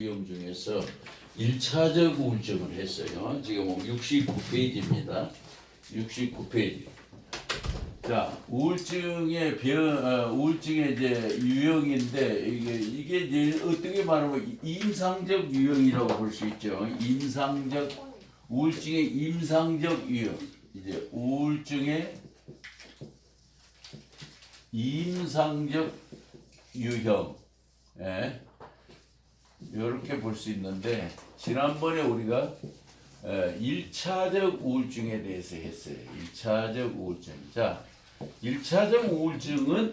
유형 중에서 1차적 우울증을 했어요. 지금 69페이지입니다. 69페이지. 자, 우울증의 이제 유형인데 이게 이제 어떻게 말하면 임상적 유형이라고 볼 수 있죠. 우울증의 임상적 유형. 이제 우울증의 임상적 유형. 예. 이렇게 볼 수 있는데 지난번에 우리가 1차적 우울증에 대해서 했어요. 1차적 우울증. 자, 1차적 우울증은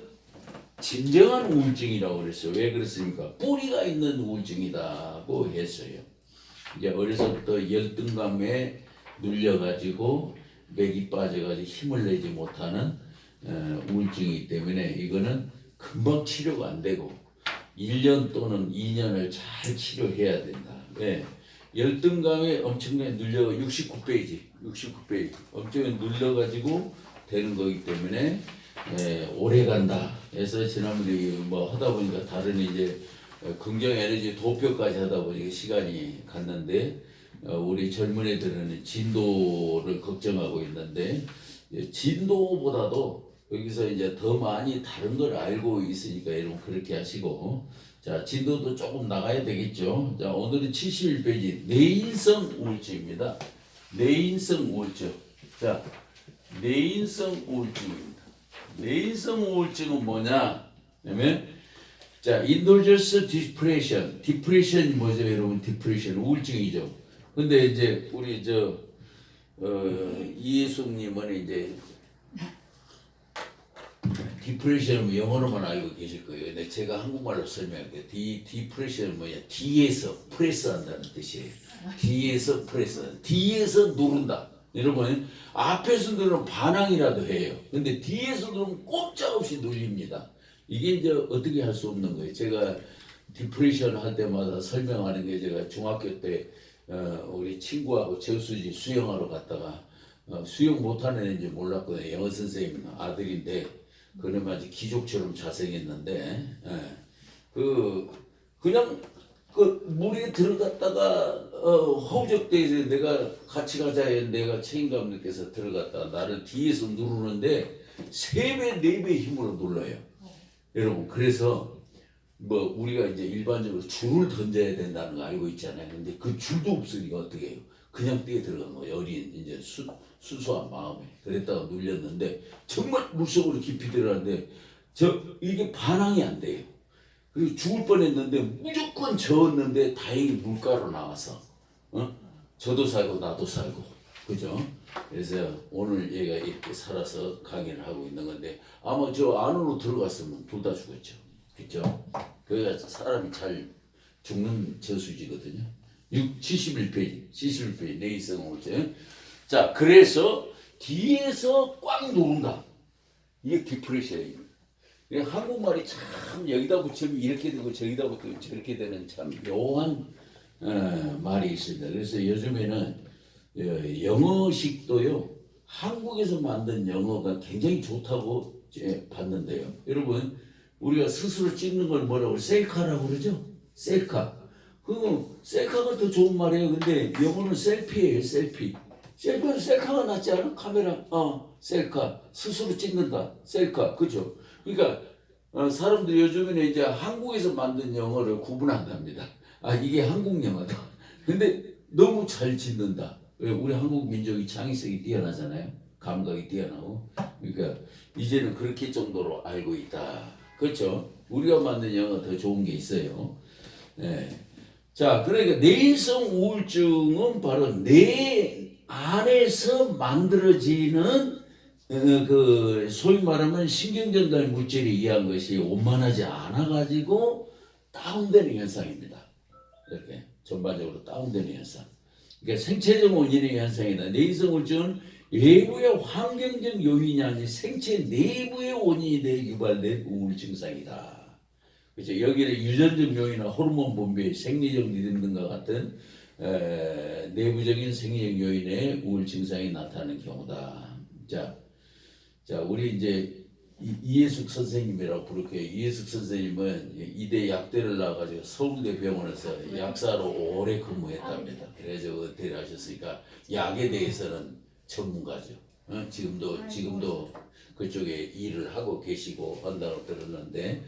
진정한 우울증이라고 그랬어요. 왜 그랬습니까? 뿌리가 있는 우울증이라고 했어요. 이제 어려서부터 열등감에 눌려가지고 맥이 빠져가지고 힘을 내지 못하는 우울증이기 때문에 이거는 금방 치료가 안 되고 1년 또는 2년을 잘 치료해야 된다. 왜? 열등감에 엄청나게 눌려 69페이지 엄청나게 눌려가지고 되는 거기 때문에 오래 간다. 그래서 지난번에 뭐 하다 보니까 다른 이제 긍정 에너지 도표까지 하다 보니까 시간이 갔는데 우리 젊은 애들은 진도를 걱정하고 있는데 진도보다도 여기서 이제 더 많이 다른 걸 알고 있으니까 여러분 그렇게 하시고, 자, 진도도 조금 나가야 되겠죠. 자, 오늘은 71페이지 내인성 우울증입니다. 내인성 우울증. 자, 내인성 우울증입니다. 내인성 우울증은 뭐냐? 그러면 자, indulgence depression. 디프레션이 뭐죠, 여러분? 디프레션 우울증이죠. 근데 이제 우리 이예숙님은 이제 디프레션은 영어로만 알고 계실 거예요. 근데 제가 한국말로 설명할게요. 디프레션은 뭐냐? 뒤에서 프레스한다는 뜻이에요. 뒤에서 프레스. 뒤에서 누른다. 여러분, 앞에서 누르면 반항이라도 해요. 근데 뒤에서 누르면 꼼짝없이 눌립니다. 이게 이제 어떻게 할 수 없는 거예요. 제가 디프레션 할 때마다 설명하는 게 제가 중학교 때 우리 친구하고 저수지 수영하러 갔다가 수영 못하는 애인지 몰랐거든요. 영어 선생님 아들인데 그놈 아주 기족처럼 잘생겼는데 그냥 그 물에 들어갔다가 허우적대에서 내가 같이 가자 했는데 내가 책임감 느껴서 들어갔다가 나를 뒤에서 누르는데 3배, 4배 힘으로 눌러요. 여러분, 그래서 뭐 우리가 이제 일반적으로 줄을 던져야 된다는 거 알고 있잖아요. 근데 그 줄도 없으니까 어떻게 해요? 그냥 뛰어 들어간 거예요. 어린 이제 순수한 마음에. 그랬다가 눌렸는데 정말 물속으로 깊이 들어갔는데 이게 반항이 안 돼요. 그리고 죽을 뻔했는데 무조건 저었는데 다행히 물가로 나와서 저도 살고 나도 살고, 그죠? 그래서 오늘 얘가 이렇게 살아서 강의를 하고 있는 건데 아마 저 안으로 들어갔으면 둘 다 죽었죠. 그죠? 그래가 사람이 잘 죽는 저수지거든요. 71페이지 내인성 우울증. 자, 그래서 뒤에서 꽉 누른다. 이게 디프레션입니다. 한국말이 참 여기다 붙이면 이렇게 되고 저기다 붙이면 저렇게 되는 참 묘한 말이 있습니다. 그래서 요즘에는 영어식도요, 한국에서 만든 영어가 굉장히 좋다고 봤는데요. 여러분, 우리가 스스로 찍는 걸 뭐라고 셀카라고 그러죠? 셀카. 셀카가 더 좋은 말이에요. 근데 영어는 셀피예요. 셀피는 셀카가 낫지 않아? 카메라, 셀카. 스스로 찍는다. 셀카. 그죠? 그러니까 사람들이 요즘에는 이제 한국에서 만든 영어를 구분한답니다. 이게 한국 영어다. 근데 너무 잘 짓는다. 우리 한국 민족이 창의성이 뛰어나잖아요. 감각이 뛰어나고. 그러니까 이제는 그렇게 정도로 알고 있다. 그렇죠? 우리가 만든 영어가 더 좋은 게 있어요. 네. 자, 그러니까 내인성 우울증은 바로 내 안에서 만들어지는 그 소위 말하면 신경전달 물질에 의한 것이 원만하지 않아 가지고 다운되는 현상입니다. 이렇게 전반적으로 다운되는 현상. 그러니까 생체적 원인의 현상이다. 내인성 우울증은 외부의 환경적 요인이 아닌 생체 내부의 원인이 돼 유발된 우울 증상이다. 그렇죠? 여기는 유전적 요인이나 호르몬 분비, 생리적 리듬 등과 같은 내부적인 생리적 요인의 우울 증상이 나타나는 경우다. 자, 우리 이제 이해숙 선생님이라고 부를게요. 이해숙 선생님은 이대 약대를 나와가지고 서울대 병원에서 약사로 오래 근무했답니다. 그래서 은퇴를 하셨으니까 약에 대해서는 전문가죠. 지금도 그쪽에 일을 하고 계시고 한다고 들었는데,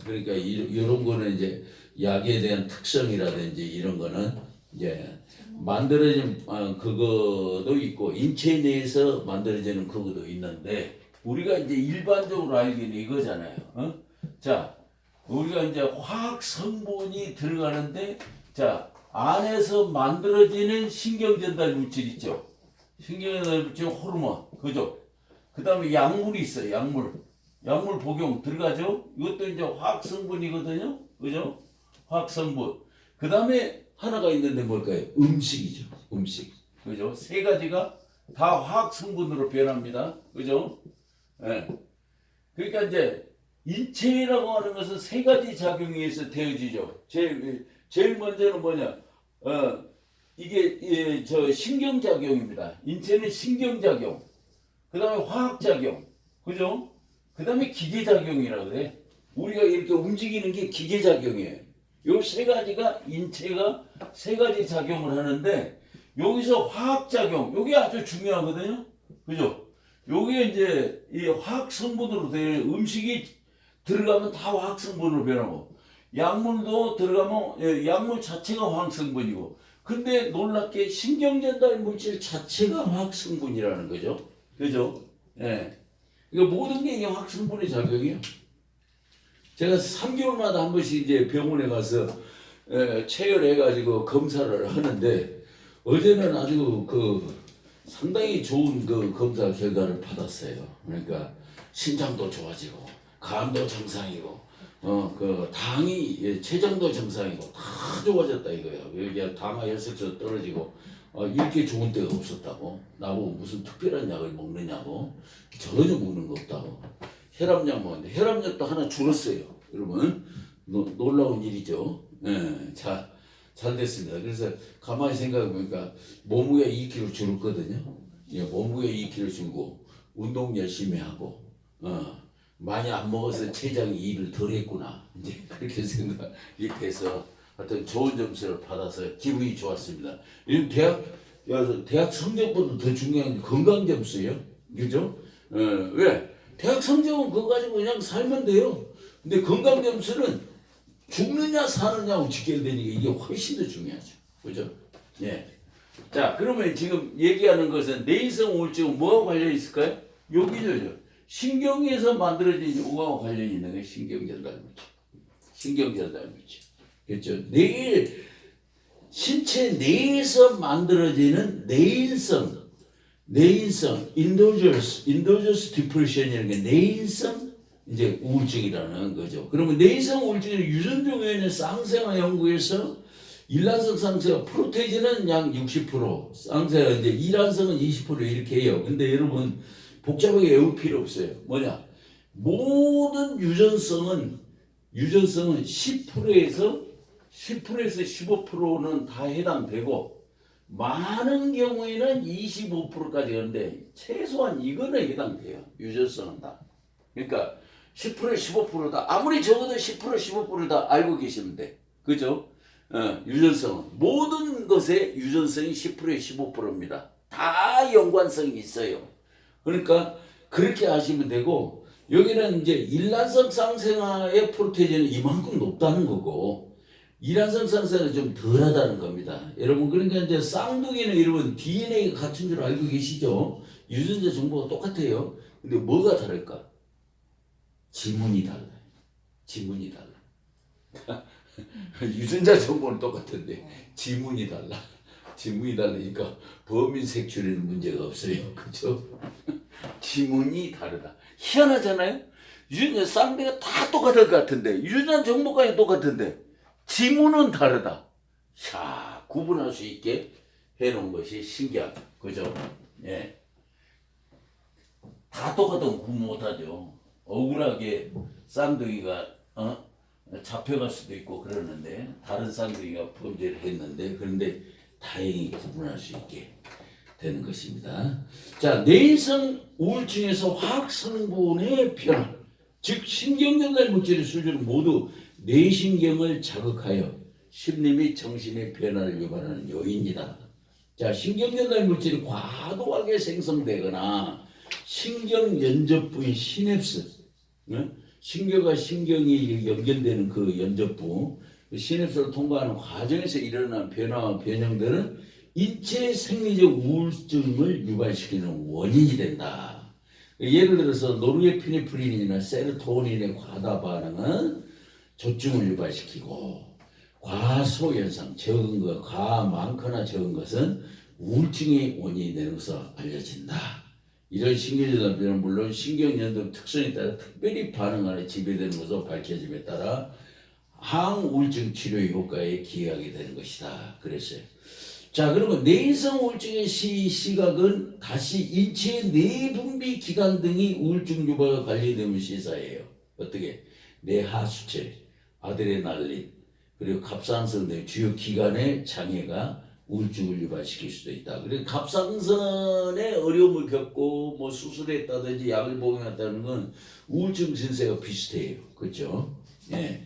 그러니까 이런 거는 이제 약에 대한 특성이라든지 이런 거는 이제 만들어진 그거도 있고 인체 내에서 만들어지는 그거도 있는데. 우리가 이제 일반적으로 알기는 이거잖아요. 자, 우리가 이제 화학 성분이 들어가는데, 자, 안에서 만들어지는 신경전달 물질 있죠. 신경전달 물질 호르몬, 그죠? 그 다음에 약물이 있어요. 약물 복용 들어가죠. 이것도 이제 화학 성분이거든요. 그죠? 화학 성분. 그 다음에 하나가 있는데 뭘까요? 음식이죠. 음식. 그죠? 세 가지가 다 화학 성분으로 변합니다. 그죠? 예. 그러니까 이제 인체라고 하는 것은 세 가지 작용에 의해서 되어지죠. 제일 먼저는 뭐냐? 이게 저 신경작용입니다. 인체는 신경작용, 그 다음에 화학작용, 그죠? 그 다음에 기계작용이라고 그래. 우리가 이렇게 움직이는 게 기계작용이에요. 요 세 가지가 인체가 세 가지 작용을 하는데 여기서 화학작용, 요게 아주 중요하거든요. 그죠? 요게 이제 이 화학 성분으로 된 음식이 들어가면 다 화학 성분으로 변하고 약물도 들어가면 약물 자체가 화학 성분이고 근데 놀랍게 신경전달 물질 자체가 화학 성분이라는 거죠. 그죠? 예. 이거 모든 게 이게 화학 성분의 작용이에요. 제가 3개월마다 한 번씩 이제 병원에 가서 체열해가지고 검사를 하는데 어제는 아주 상당히 좋은 검사 결과를 받았어요. 그러니까 심장도 좋아지고 간도 정상이고 당이 췌장도 정상이고 다 좋아졌다 이거예요. 여기 당화 혈색도 떨어지고 이렇게 좋은 때가 없었다고. 나보고 무슨 특별한 약을 먹느냐고. 전혀 먹는 거 없다고. 혈압약 먹는데 혈압약도 하나 줄었어요. 여러분 놀라운 일이죠. 잘 됐습니다. 그래서 가만히 생각해 보니까 몸무게 2kg 줄었거든요. 몸무게 2kg 줄고 운동 열심히 하고 많이 안 먹어서 췌장이 일을 덜 했구나. 이제 그렇게 생각이 돼서 하여튼 좋은 점수를 받아서 기분이 좋았습니다. 요즘 대학 성적보다 더 중요한 게 건강 점수예요. 그죠? 왜? 대학 성적은 그거 가지고 그냥 살면 돼요. 근데 건강 점수는 죽느냐 사느냐고 직결되니까 이게 훨씬 더 중요하죠. 그죠? 예. 자, 그러면 지금 얘기하는 것은 뇌이성 우울증은 뭐하고 관련이 있을까요? 여기죠. 신경에서 만들어진 요거하고 관련이 있는 게 신경전달 물질. 신경전달 물질. 그렇죠? 신체 내에서 만들어지는 내인성, 인도저스 디프레션이라는 게 내인성 이제 우울증이라는 거죠. 그러면 내성 우울증은 유전종에는 쌍생아 연구에서 일란성 쌍생아 프로테이지는 약 60%, 쌍생아 이제 이란성은 20% 이렇게 해요. 근데 여러분 복잡하게 외울 필요 없어요. 뭐냐? 모든 유전성은 10%에서 15%는 다 해당되고 많은 경우에는 25%까지 가는데 최소한 이거는 해당돼요. 유전성은 다. 그러니까 10%, 15%다. 아무리 적어도 10%, 15%다 알고 계시면 돼. 그죠? 유전성은. 모든 것의 유전성이 10%에 15%입니다. 다 연관성이 있어요. 그러니까 그렇게 하시면 되고, 여기는 이제 일란성 쌍생아의 프로테이지는 이만큼 높다는 거고, 이란성 쌍생아는 좀 덜하다는 겁니다. 여러분, 그러니까 이제 쌍둥이는 여러분 DNA가 같은 줄 알고 계시죠? 유전자 정보가 똑같아요. 근데 뭐가 다를까? 지문이 달라요. 지문이 달라. 유전자 정보는 똑같은데 지문이 달라. 지문이 다르니까 범인 색출에는 문제가 없어요. 그죠? 지문이 다르다. 희한하잖아요? 유전자 쌍둥이가 다 똑같을 것 같은데 유전자 정보까지 똑같은데 지문은 다르다. 자, 구분할 수 있게 해놓은 것이 신기하다. 그죠? 예. 다 똑같으면 구분 못하죠. 억울하게 쌍둥이가 잡혀갈 수도 있고 그러는데 다른 쌍둥이가 범죄를 했는데 그런데 다행히 구분할 수 있게 되는 것입니다. 자, 내성 우울증에서 화학 성분의 변화, 즉 신경전달 물질의 수준은 모두 뇌신경을 자극하여 심리 및 정신의 변화를 유발하는 요인이다. 자, 신경전달 물질이 과도하게 생성되거나 신경연접부인 시냅스, 신경과 신경이 연결되는 그 연접부, 시냅스를 통과하는 과정에서 일어나는 변화와 변형들은 인체 생리적 우울증을 유발시키는 원인이 된다. 예를 들어서 노르에피네프린이나 세로토닌의 과다 반응은 조증을 유발시키고, 과소현상, 적은 것, 과 많거나 적은 것은 우울증의 원인이 되는 것으로 알려진다. 이런 신경전달 변화는 물론 신경연동 특성에 따라 특별히 반응하는 지배되는 것으로 밝혀짐에 따라 항우울증 치료의 효과에 기여하게 되는 것이다. 그랬어요. 자, 그러면 내성 우울증의 시각은 다시 인체의 내분비 기관 등이 우울증 유발과 관련되는 시사예요. 어떻게? 뇌하수체, 아드레날린, 그리고 갑상선 등 주요 기관의 장애가 우울증을 유발시킬 수도 있다. 그래서 갑상선에 어려움을 겪고 뭐 수술했다든지 약을 복용했다는 건 우울증 증세가 비슷해요. 그렇죠? 예.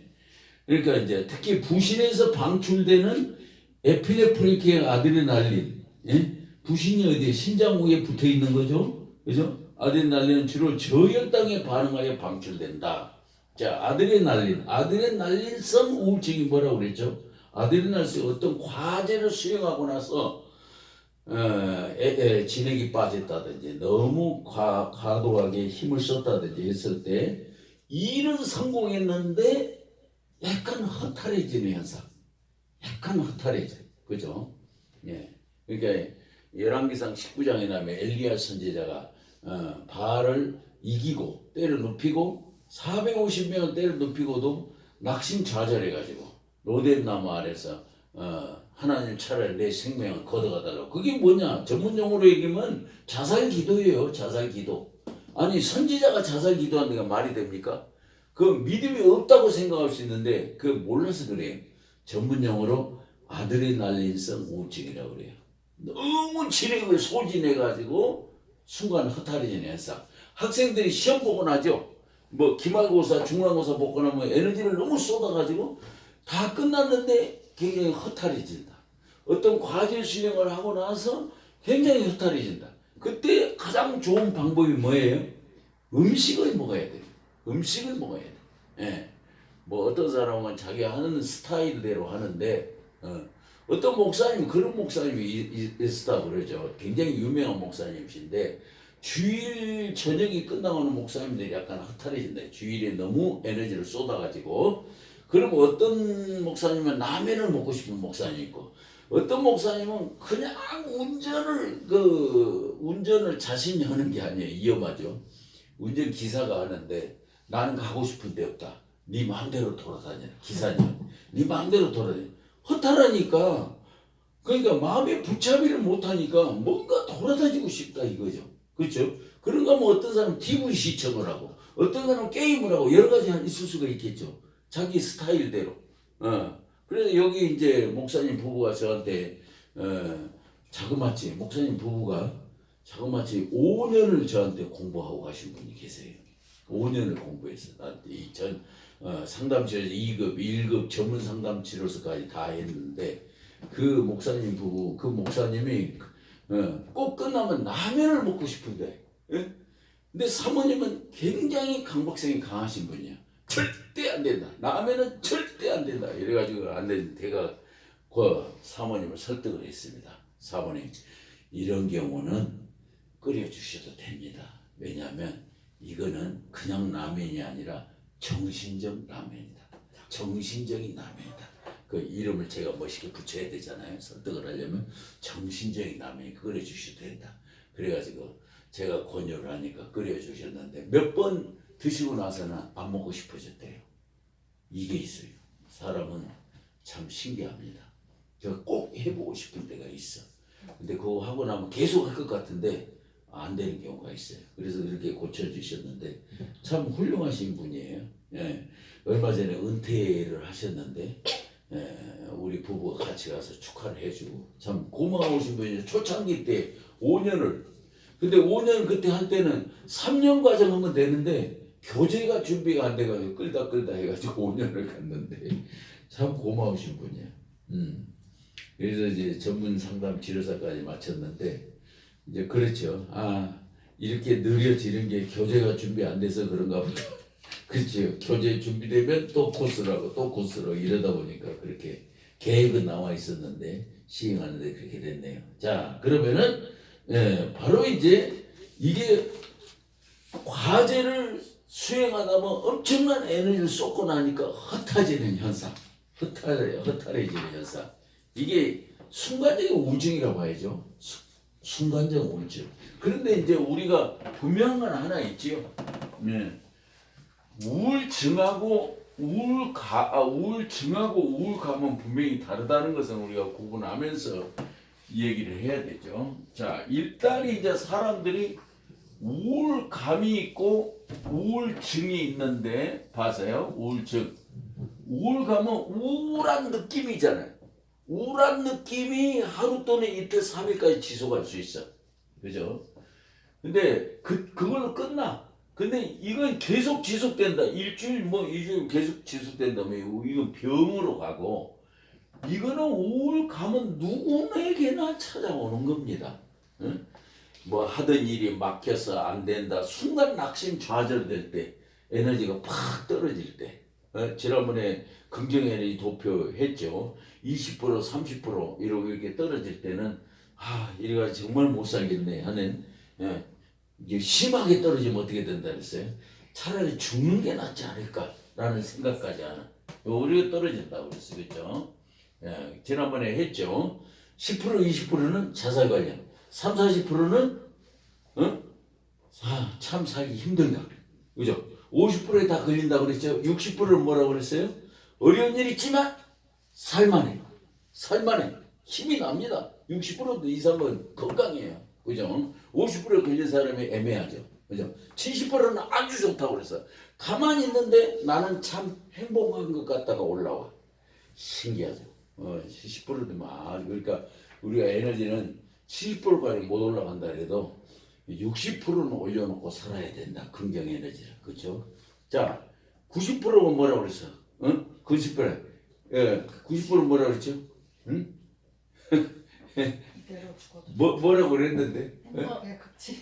그러니까 이제 특히 부신에서 방출되는 에피네프린계 아드레날린, 예? 부신이 어디에 신장 위에 붙어 있는 거죠, 그죠? 아드레날린은 주로 저혈당에 반응하여 방출된다. 자, 아드레날린성 우울증이 뭐라고 그랬죠? 아드레날린 어떤 과제를 수행하고 나서 진액이 빠졌다든지 너무 과도하게 힘을 썼다든지 했을 때 일은 성공했는데 약간 허탈해지는 현상. 약간 허탈해져. 그죠? 예. 그러니까 열왕기상 19장에 나면 엘리야 선지자가 바알을 이기고 때를 눕히고 450명을 때를 눕히고도 낙심좌절해가지고 로뎀 나무 아래서 하나님 차라리 내 생명을 걷어가달라고. 그게 뭐냐? 전문 용어로 얘기하면 자살 기도예요. 자살 기도. 아니 선지자가 자살 기도하는 게 말이 됩니까? 그 믿음이 없다고 생각할 수 있는데 그 몰라서 그래요. 전문 용어로 아드레날린성 우울증이라고 그래요. 너무 진액을 소진해가지고 순간 허탈해지는 현상. 학생들이 시험 보고 나죠. 뭐 기말고사, 중간고사 보고 나면 에너지를 너무 쏟아가지고 다 끝났는데 굉장히 허탈해진다. 어떤 과제 수행을 하고 나서 굉장히 허탈해진다. 그때 가장 좋은 방법이 뭐예요? 음식을 먹어야 돼요. 음식을 먹어야 돼. 예. 뭐 어떤 사람은 자기 하는 스타일대로 하는데 어떤 목사님, 그런 목사님이 있었다 그러죠. 굉장히 유명한 목사님이신데 주일 저녁이 끝나고는 목사님들이 약간 허탈해진다. 주일에 너무 에너지를 쏟아가지고. 그럼 어떤 목사님은 라면을 먹고 싶은 목사님이 있고, 어떤 목사님은 그냥 운전을 자신이 하는 게 아니에요. 위험하죠. 운전 기사가 하는데 나는 가고 싶은 데 없다. 네 마음대로 돌아다녀. 기사님, 네 마음대로 돌아다녀. 허탈하니까, 그러니까 마음의 붙잡이를 못하니까 뭔가 돌아다니고 싶다 이거죠. 그렇죠? 그런가 하면 어떤 사람은 TV 시청을 하고, 어떤 사람은 게임을 하고, 여러 가지 있을 수가 있겠죠. 자기 스타일대로. 그래서 여기 이제 목사님 부부가 저한테 자그마치 목사님 부부가 자그마치 5년을 저한테 공부하고 가신 분이 계세요. 5년을 공부했어요. 나한테 상담치료에서 2급, 1급 전문 상담치료서까지 다 했는데 그 목사님 부부, 그 목사님이 꼭 끝나면 라면을 먹고 싶은데, 예? 근데 사모님은 굉장히 강박성이 강하신 분이야. 절대 안 된다. 라면은 절대 안 된다. 이래가지고 안 되는데 제가 그 사모님을 설득을 했습니다. 사모님, 이런 경우는 끓여주셔도 됩니다. 왜냐하면 이거는 그냥 라면이 아니라 정신적 라면이다. 정신적인 라면이다. 그 이름을 제가 멋있게 붙여야 되잖아요. 설득을 하려면 정신적인 라면이 끓여주셔도 된다. 그래가지고 제가 권유를 하니까 끓여주셨는데 몇 번 드시고 나서는 안 먹고 싶어졌대요. 이게 있어요. 사람은 참 신기합니다. 제가 꼭 해보고 싶은 때가 있어. 근데 그거 하고 나면 계속 할 것 같은데 안 되는 경우가 있어요. 그래서 이렇게 고쳐주셨는데 참 훌륭하신 분이에요. 예. 얼마 전에 은퇴를 하셨는데 우리 부부가 같이 가서 축하를 해주고 참 고마우신 분이죠. 초창기 때 5년을 근데 5년 그때 할 때는 3년 과정하면 되는데 교재가 준비가 안 돼가지고 끌다 해가지고 5년을 갔는데 참 고마우신 분이야. 그래서 이제 전문 상담 치료사까지 마쳤는데 이제 그렇죠. 아 이렇게 느려지는 게 교재가 준비 안 돼서 그런가 보다. 그렇죠. 교재 준비되면 또 코스라고 이러다 보니까 그렇게 계획은 나와 있었는데 시행하는데 그렇게 됐네요. 자 그러면은 바로 이제 이게 과제를 수행하다 보면 엄청난 에너지를 쏟고 나니까 흩어지는 현상, 허탈해지는 현상. 이게 순간적인 우울증이라고 봐야죠. 순간적 우울증. 그런데 이제 우리가 분명한 건 하나 있지요. 우울증하고 우울감은 분명히 다르다는 것은 우리가 구분하면서 얘기를 해야 되죠. 자, 일단 이제 사람들이 우울감이 있고 우울증이 있는데 봐세요. 우울증. 우울감은 우울한 느낌이잖아요. 우울한 느낌이 하루 또는 이틀, 3일까지 지속할 수 있어. 그죠? 근데 그걸로 끝나. 근데 이건 계속 지속된다. 일주일 계속 지속된다면 이건 병으로 가고 이거는 우울감은 누구에게나 찾아오는 겁니다. 응? 뭐 하던 일이 막혀서 안 된다. 순간 낙심 좌절될 때 에너지가 팍 떨어질 때 지난번에 긍정 에너지 도표했죠. 20% 30% 이렇게 떨어질 때는 이래가지고 정말 못 살겠네 하는 이게 심하게 떨어지면 어떻게 된다 그랬어요? 차라리 죽는 게 낫지 않을까라는 생각까지 하는 우리가 떨어진다고 그랬어요. 그렇죠? 지난번에 했죠. 10% 20%는 자살 관련 3, 40%는 참 살기 힘들다. 그죠? 50%에 다 걸린다고 그랬죠. 60%는 뭐라고 그랬어요? 어려운 일 있지만 살만해. 힘이 납니다. 60% 이상은 건강해요. 그죠? 50%에 걸린 사람이 애매하죠. 그죠? 70%는 아주 좋다고 그랬어. 가만히 있는데 나는 참 행복한 것 같다가 올라와. 신기하죠. 70%도 그러니까 우리가 에너지는 70%까지 못 올라간다 해도 60%는 올려놓고 살아야 된다. 긍정 에너지를. 그렇죠? 자, 90%는 뭐라고 그랬어? 90%. 90%는 뭐라고 그랬죠? 응? 뭐라고 그랬는데?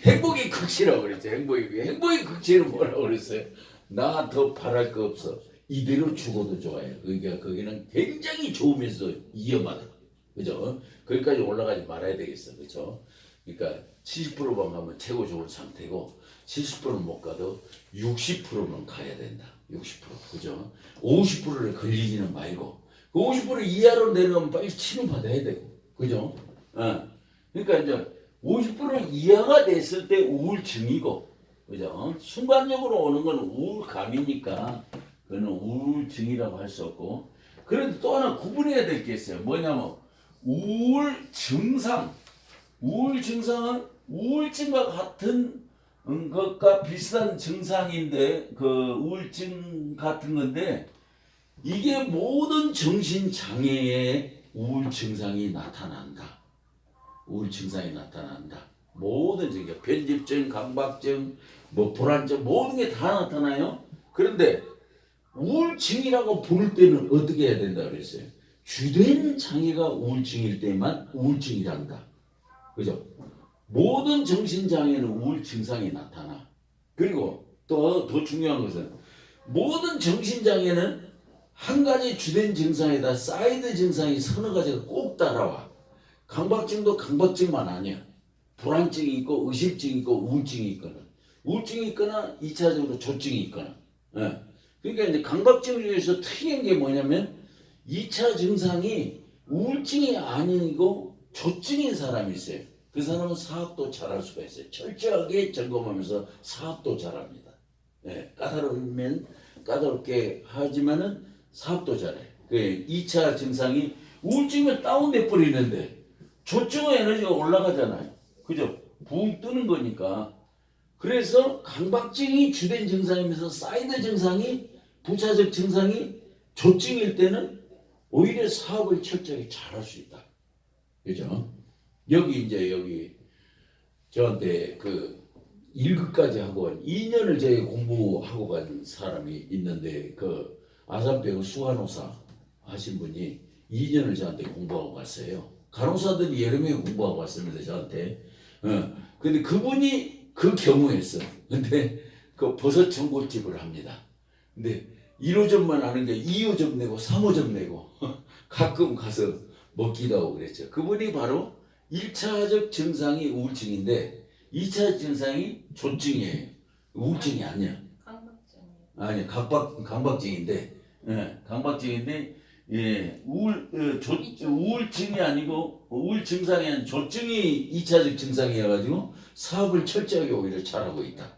행복의 극치라고 그랬죠. 행복의 극치는 뭐라고 그랬어요? 나 더 바랄 거 없어. 이대로 죽어도 좋아요. 그러니까 거기는 굉장히 좋으면서 위험하다. 그죠? 거기까지 올라가지 말아야 되겠어. 그죠? 그러니까 70%만 가면 최고 좋은 상태고 70%는 못 가도 60%는 가야 된다. 60%. 그죠? 50%를 걸리지는 말고 그 50% 이하로 내려가면 빨리 치료받아야 되고. 그죠? 그러니까 이제 50% 이하가 됐을 때 우울증이고 그죠? 순간적으로 오는 건 우울감이니까 그거는 우울증이라고 할 수 없고 그런데 또 하나 구분해야 될 게 있어요. 뭐냐면 우울증상은 우울증과 같은 것과 비슷한 증상인데 그 우울증 같은 건데 이게 모든 정신장애의 우울증상이 나타난다. 모든 편집증, 강박증, 불안증 모든 게 다 나타나요. 그런데 우울증이라고 부를 때는 어떻게 해야 된다 그랬어요? 주된 장애가 우울증일 때만 우울증이란다. 그죠? 모든 정신장애는 우울증상이 나타나. 그리고 또 더 중요한 것은 모든 정신장애는 한 가지 주된 증상에다 사이드 증상이 서너 가지가 꼭 따라와. 강박증도 강박증만 아니야. 불안증이 있고 의식증이 있고 우울증이 있거나 2차적으로 조증이 있거나. 그러니까 이제 강박증을 위해서 특이한 게 뭐냐면 2차 증상이 우울증이 아니고 조증인 사람이 있어요. 그 사람은 사업도 잘할 수가 있어요. 철저하게 점검하면서 사업도 잘합니다. 까다로우면 까다롭게 하지만은 사업도 잘해. 그 2차 증상이 우울증은 다운돼 버리는데 조증의 에너지가 올라가잖아요. 그죠? 붕 뜨는 거니까. 그래서 강박증이 주된 증상이면서 사이드 증상이 부차적 증상이 조증일 때는 오히려 사업을 철저하게 잘할 수 있다. 그죠? 여기 저한테 그 1급까지 하고 2년을 저희 공부하고 간 사람이 있는데 그 아산병원 수간호사 하신 분이 2년을 저한테 공부하고 갔어요. 간호사들이 여러 명이 공부하고 왔습니다 저한테. 근데 그분이 그 경우였어. 근데 그 버섯 전골집을 합니다. 근데 1호점만 아는데 2호점 내고 3호점 내고 가끔 가서 먹기도 하고 그랬죠. 그분이 바로 1차적 증상이 우울증인데 2차 증상이 조증이에요. 우울증이 아니야. 강박증이에요. 아니 강박증인데 강박증인데 우울증이 아니고 우울 증상이 아닌 조증이 2차적 증상이어가지고 사업을 철저하게 오히려 잘하고 있다.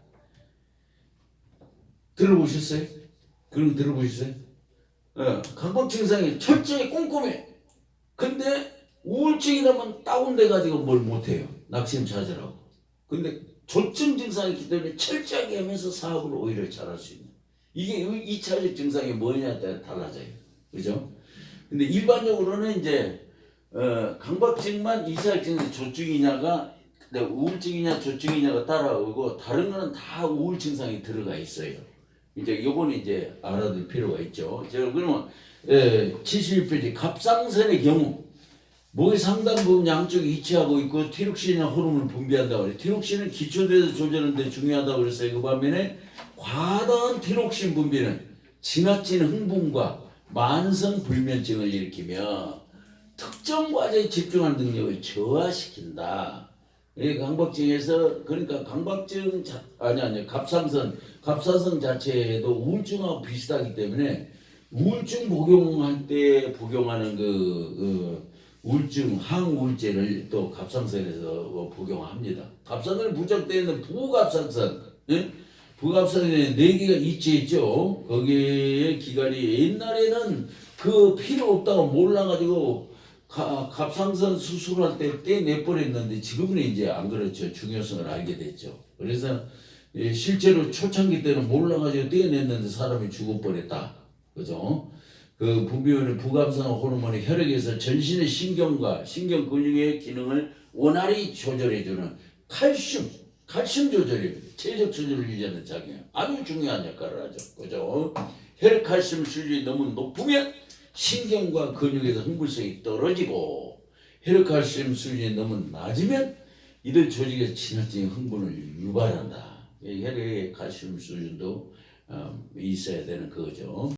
들어보셨어요? 그런 거 들어보셨어요? 강박 증상이 철저히 꼼꼼해. 근데 우울증이라면 다운돼가지고 뭘 못해요. 낙심 찾으라고. 근데 조증 증상이 있기 때문에 철저하게 하면서 사업을 오히려 잘할 수 있는. 이게 2차적 증상이 뭐냐에 따라 달라져요. 그죠? 근데 일반적으로는 이제 강박증만 2차적 증상 조증이냐가 우울증이냐 조증이냐가 따라오고 다른 거는 다 우울 증상이 들어가 있어요. 이제 요거는 이제 알아둘 필요가 있죠. 자, 그러면 71페이지 갑상선의 경우 목의 상당 부분 양쪽이 이치하고 있고 티록신이나 호르몬을 분비한다고 그래요. 티록신은 기초대사 조절하는데 중요하다고 그랬어요. 그 반면에 과다한 티록신 분비는 지나친 흥분과 만성 불면증을 일으키며 특정 과제에 집중하는 능력을 저하시킨다. 이 강박증에서 그러니까 강박증 갑상선 자체도 우울증하고 비슷하기 때문에 우울증 복용할 때 복용하는 우울증 항우울제를 또 갑상선에서 복용합니다. 갑상선에 부착되어 있는 부갑상선, 부갑상선에 4개가 있죠. 거기에 기관이 옛날에는 그 필요 없다고 몰라가지고 갑상선 수술할 때 떼내버렸는데 지금은 이제 안 그렇죠. 중요성을 알게 됐죠. 그래서 실제로 초창기 때는 몰라가지고 떼내는데 사람이 죽어버렸다. 그죠? 그 분비하는 부감산 호르몬이 혈액에서 전신의 신경과 신경 근육의 기능을 원활히 조절해주는 칼슘 조절이 체적 조절을 유지하는 작용. 아주 중요한 역할을 하죠. 그죠? 혈액 칼슘 수준이 너무 높으면 신경과 근육에서 흥분성이 떨어지고 혈액 칼슘 수준이 너무 낮으면 이들 조직에서 지나친 흥분을 유발한다. 혈액의 칼슘 수준도 있어야 되는 거죠.